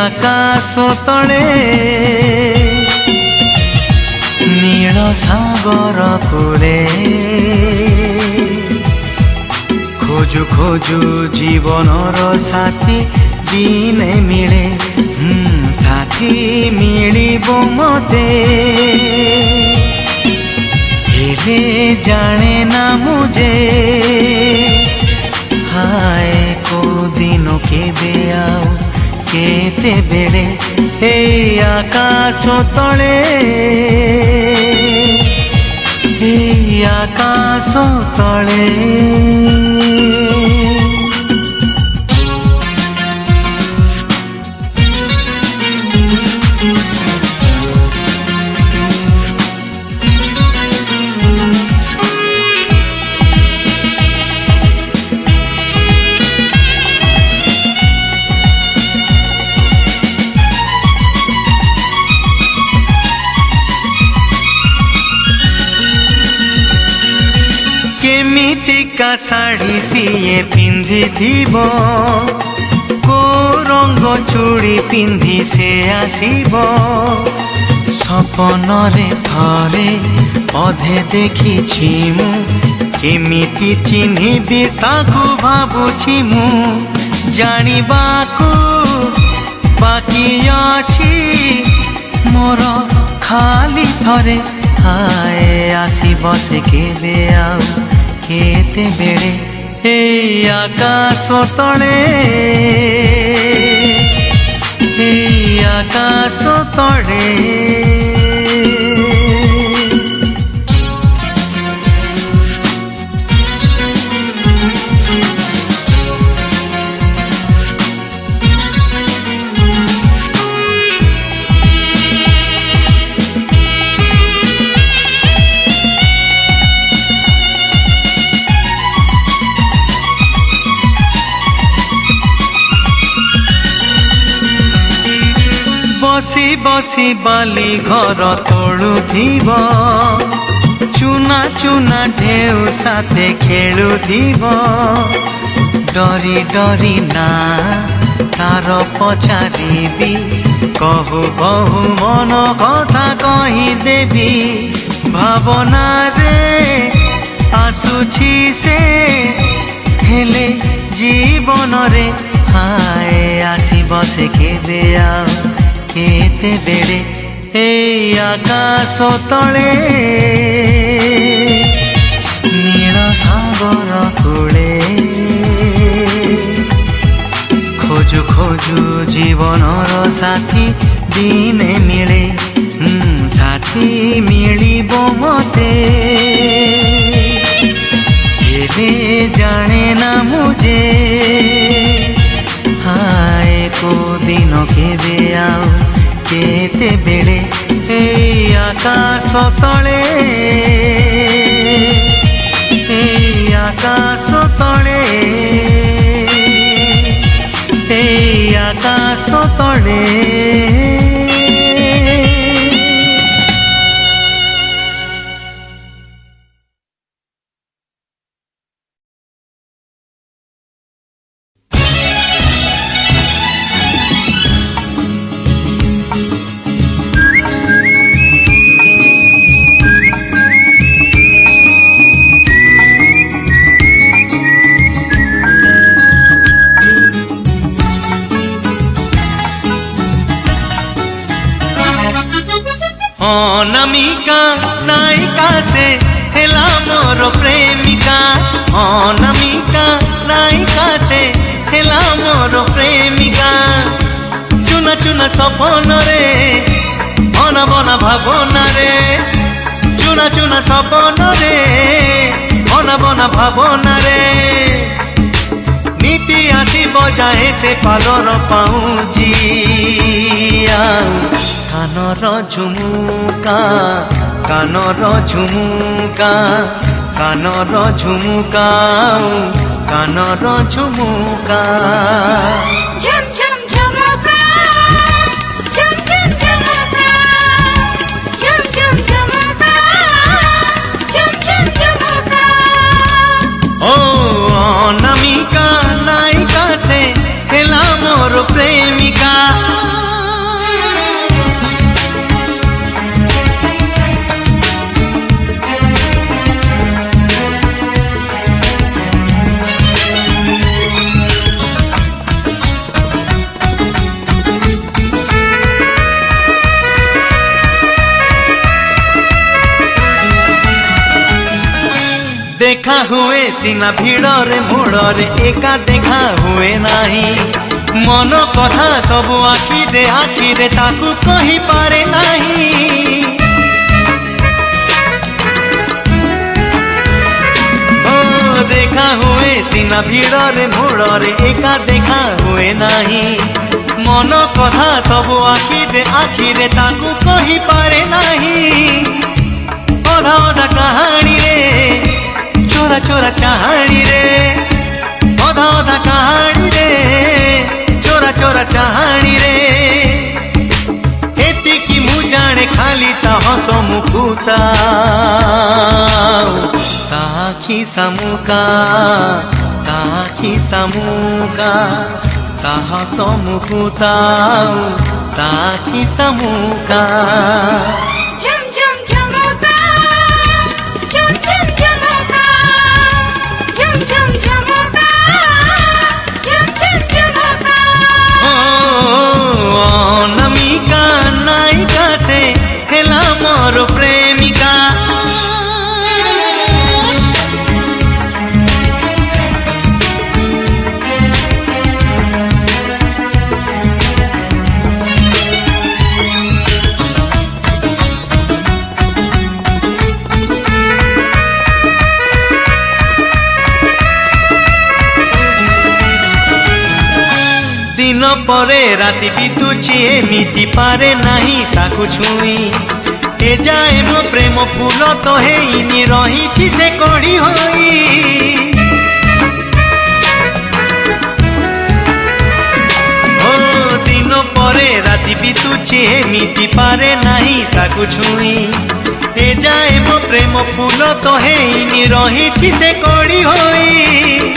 आकाश तले नील सागर कूले खोजु खोजु जीवनर साथी दिने मिले साथी मिलिबो मते हेले जाने ना मुझे हाय को दिनो केबे आउ केते बेले हे आकाश तले हे आकाश तले केमितिका साड़ी सीए पिंधि थीबो को रंग चूड़ी पिंधि से आसीबो सपन रे थरे अधे देखिछि मु केमिति चिन्हिबि ताकु भाबुछि मु जानिबाकु बाकी अछि मोर खाली थरे हाय आसीबो से केबे आउ केते बेले हे आकाश तले हे आकाश तले बसी बसी बाली घर तोड़ुथिब चुना चुना ढेउ साथे खेलुथिब डरी डरी ना तार पचारिबी कहु कहु मन कथा कही देबी भावना रे आसुछि से हेले जीवन रे हाय आसीब से केबे आउ केते बेले हे आकाश तले नील सागर कूले खोजु खोजु जीवनर साथी दिने मिले साथी मिलिबो मते हेले जाने ना मुझे हाय को दिन केबे आउ केते बेले हे आकाश तले हे आकाश तले हे आकाश तले अनामिका नायिका से हेला मोर प्रेमिका अनामिका नायिका से हेला मोर प्रेमिका चुना चुना सपन रे बना बना भावना रे चुना चुना सपन रे बना बना भावना रे नीति आसी बजाए से पालर पाऊँजी कानर झुमुका कानर झुमुका कानर झुमुका कानर झुमुका झुम झुम झुमुका झुम झुम झुमुका झुम झुम झुमुका झुम झुम झुमुका ओ अनामिका नायिका से हेला मोर प्रेमिका देखा हुए सीना भिड़रे मोड़रे एका देखा हुए नाही मन कथा सब आखिरे ताकू कही पारे नाही ओ देखा हुए सीना भिड़रे मोड़रे एका देखा हुए नाही मन कथा सब आखिरे ताकू कही पारे नाही अधा अधा कहानी रे चोरा चोरा चाहानी रे अधा अधा कहानी रे चोरा चोरा चाहानी रे एतिकी मु जाने खाली ता हस मुकुता ताखी सामुका ता हस मुकुता ताखी सामुका प्रेमिका दिन परे राति बितुची एमिति पारे नाही ताकू छुई ए जाए मो प्रेम फूल तो हेनी रही से कड़ी होई ओ दिन परे राति बितुची एमिति पारे नाही ताकू छुई ए जाए मो प्रेम फूल तो हेनी रही से कड़ी होई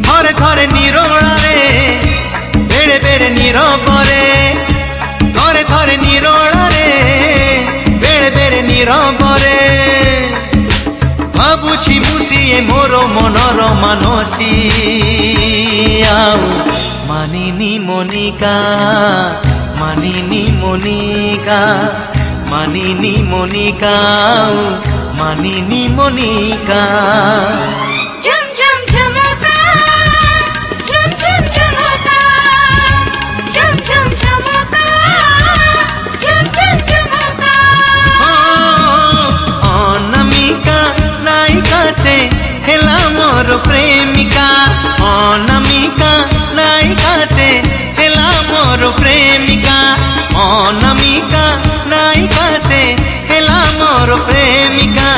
घरे घरे निरोला रे बेड़े बेड़े नीरबरे घरे घरे निरोला रे बेरे नीरबरे भाबुछि मुसिए मोर मनर मानसी आउ मानिनी मोनिका मानिनी मोनिका मानिनी मोनिका मानिनी मोनिका से हेला मोर प्रेमिका अनामिका नायिका से हेला मोर प्रेमिका अनामिका नायिका से हेला मोर प्रेमिका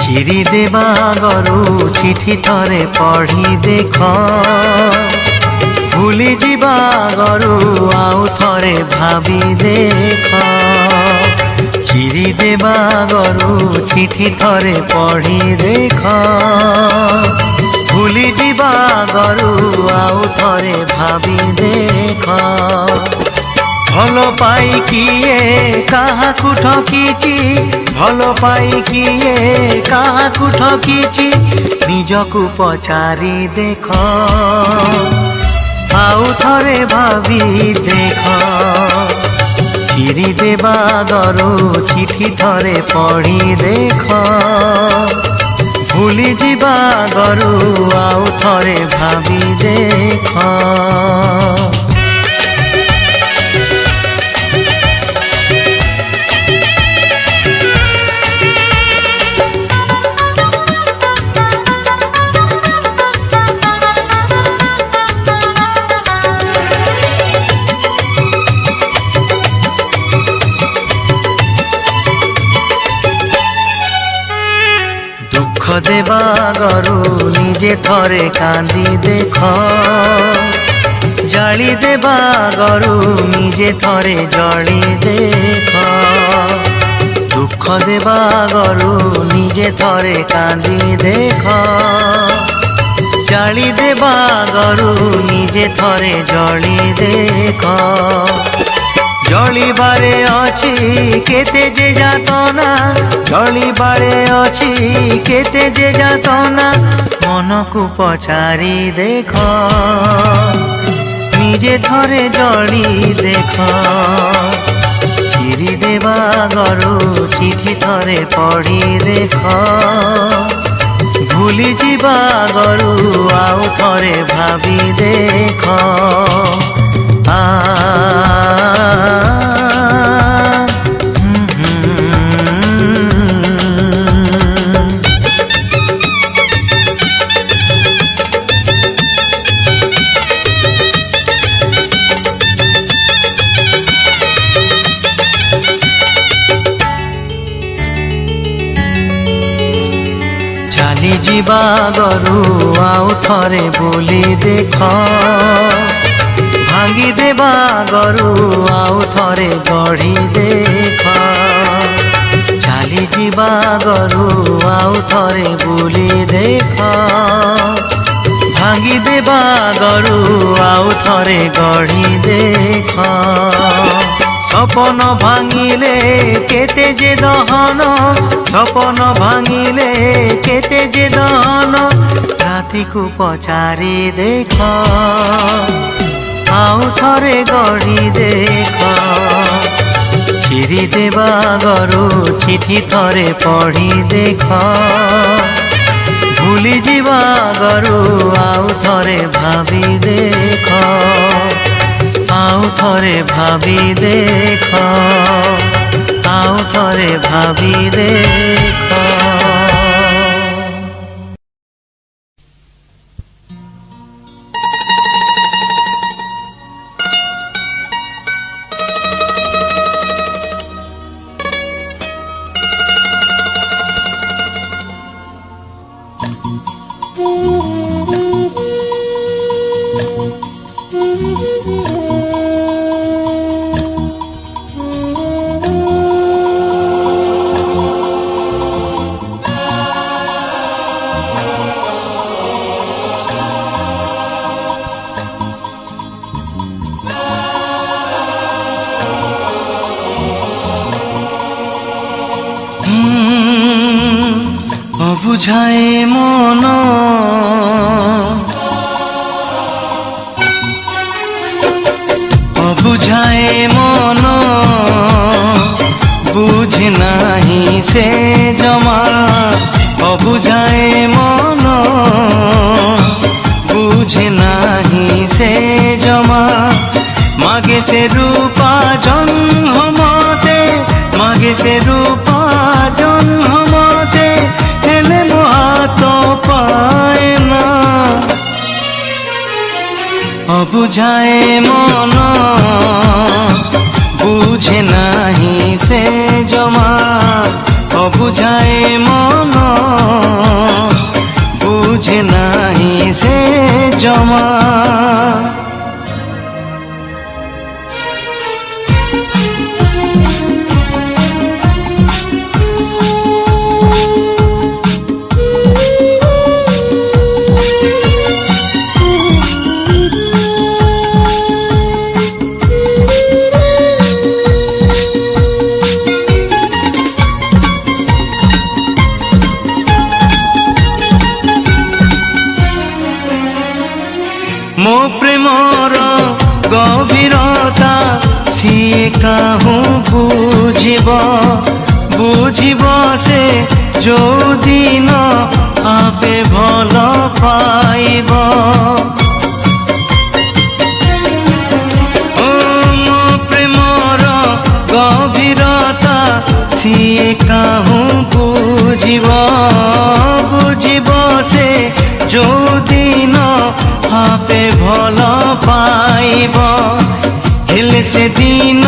चिरी देवा गरु चिठी थरे पढ़ी देख भूली जीवा गरु आउ थरे भावी देख चिरी देवा गरु चिठी थरे पढ़ी देख भूली जीवा गरु आउ थरे भावी देख भल पाई किए काहाकु ठकीची भल पाई किए काहाकु ठकीची निजकु पचारी देख आउ थरे भावी देख चिरी देवा गरु चिठी थरे पढ़ी देख भूली जीवा गरु आउ थरे भावी देख देवा गरु निजे थरे कांदी देख জালি দেবা গরু নিজে থরে জলি দেখ দুঃখ দেবা গরু নিজে থরে কান্দি দেখ জালি দেবা গরু নিজে থরে জলি দেখ জলিবারে অছি কেতে যে যাতনা জলিবারে অছি কেতে যে যাতনা মনকু পচারি দেখ নিজে থরে জলি দেখ চিরি দেবা গরু চিঠি থরে পড়ি দেখ ভুলি ଯିବା ଗରୁ ଆଉ ଥରେ ଭାବି ଦେଖ ଚାଲି ଯିବା ଗରୁ ଆଉ ଥରେ ବୁଲି ଦେଖ ଭାଙ୍ଗି ଦେବା ଗରୁ ଆଉ ଥରେ ଗଢ଼ି ଦେଖ ଚାଲି ଯିବା ଗରୁ ଆଉ ଥରେ ବୁଲି ଦେଖ ଭାଙ୍ଗି ଦେବା ଗରୁ ଆଉ ଥରେ ଗଢ଼ି ଦେଖ স্বপন ভাঙিলে কেতে যে দহন স্বপন ভাঙিলে কেতে যে দহন রাতিকু পচারি দেখ আউ থরে গড়ি দেখ চিরি দেবা গরু চিঠি থরে পড়ি দেখ ভুলি ଯିବା গরু আউ থরে ভাবি দেখ আউ থরে ভাবি দেখ আউ থরে ভাবি দেখ বুঝায় মন বুঝায় মন বুঝে নাহি সে জমা বুঝায় মন বুঝে নাহি সে জমা মাগে সে রূপা জন্মতে মাগে সে রূপা জন্মতে হেলে মহাত পায় না অবুঝায় মন বুঝে নাহি সে জমা অবুঝায় মন বুঝে নাহি সে জমা ମୋ ପ୍ରେମର ଗଭୀରତା ସିଏ କାହୁଁ ବୁଝିବ ବୁଝିବ ସେ ଯୋଉଦିନ ଆପେ ଭଲ ପାଇବ ଓ ମୋ ପ୍ରେମର ଗଭୀରତା ସିଏ କାହୁଁ ବୁଝିବ ବୁଝିବ ସେ ଯୋଉଦିନ আপে ভাল পাইব হেলে সে দিন